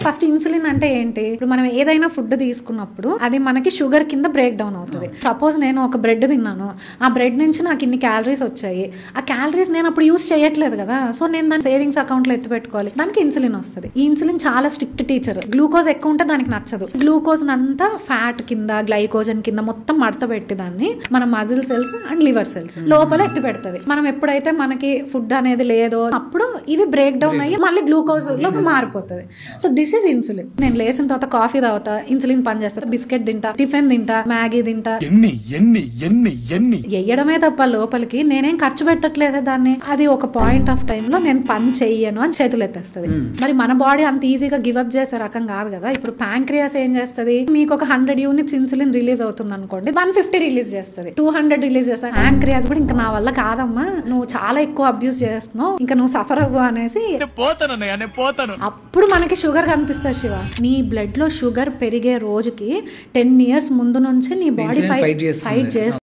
First insulin అంటే ఏంటి, ఇప్పుడు మనం ఏదైనా ఫుడ్ తీసుకున్నప్పుడు అది మనకి షుగర్ కింద బ్రేక్ డౌన్ అవుతుంది. సపోజ్ నేను ఒక బ్రెడ్ తిన్నాను, ఆ బ్రెడ్ నుంచి నాకు ఇన్ని క్యాలరీస్ వచ్చాయి, ఆ క్యాలరీస్ నేను అప్పుడు యూస్ చేయట్లేదు కదా, సో నేను దాని సేవింగ్స్ అకౌంట్ లో ఎత్తి పెట్టుకోవాలి, దానికి ఇన్సులిన్ వస్తుంది. ఈ ఇన్సులిన్ చాలా స్ట్రిక్ట్ టీచర్. గ్లూకోజ్ ఎక్కువ ఉంటే దానికి నచ్చదు. గ్లూకోజ్ అంతా ఫ్యాట్ కింద గ్లైకోజన్ కింద మొత్తం మడత పెట్టి దాన్ని మన muscle cells and liver cells లోపల ఎత్తి పెడుతుంది. మనం ఎప్పుడైతే మనకి ఫుడ్ అనేది లేదో అప్పుడు ఇవి బ్రేక్ డౌన్ అయ్యి మళ్ళీ గ్లూకోజ్ లోకి మారిపోతుంది. So this is insulin. నేను లేసిన తర్వాత కాఫీ తాగుతా, ఇన్సులిన్ పనిచేస్తా, బిస్కెట్ తింటా, టిఫిన్ తింటా, మ్యాగీ తింటా, ఎయ్యడమే తప్ప లోపలికి నేనేం ఖర్చు పెట్టట్లేదే దాన్ని. అది ఒక పాయింట్ ఆఫ్ టైమ్ లో నేను పని చెయ్యను అని చేతులు ఎత్తేస్తుంది. మరి మన బాడీ అంత ఈజీగా గివప్ చేసే రకం కాదు కదా. ఇప్పుడు ప్యాంక్రియాస్ ఏం చేస్తుంది, మీకు ఒక 100 యూనిట్స్ ఇన్సులిన్ రిలీజ్ అవుతుంది అనుకోండి, 150 రిలీజ్ చేస్తుంది, 200 రిలీజ్ చేస్తుంది. ప్యాంక్రియాస్ కూడా ఇంకా నా వల్ల కాదమ్మా, నువ్వు చాలా ఎక్కువ అబ్యూస్ చేస్తున్నావు, ఇంకా నువ్వు సఫర్ అవ్వు అనేసి అప్పుడు మనకి షుగర్ కనిపిస్తుంది. శివ, నీ బ్లడ్ లో షుగర్ పెరిగే రోజుకి 10 years ముందు నుంచి నీ బాడీ ఫైట్ చేస్తుంది.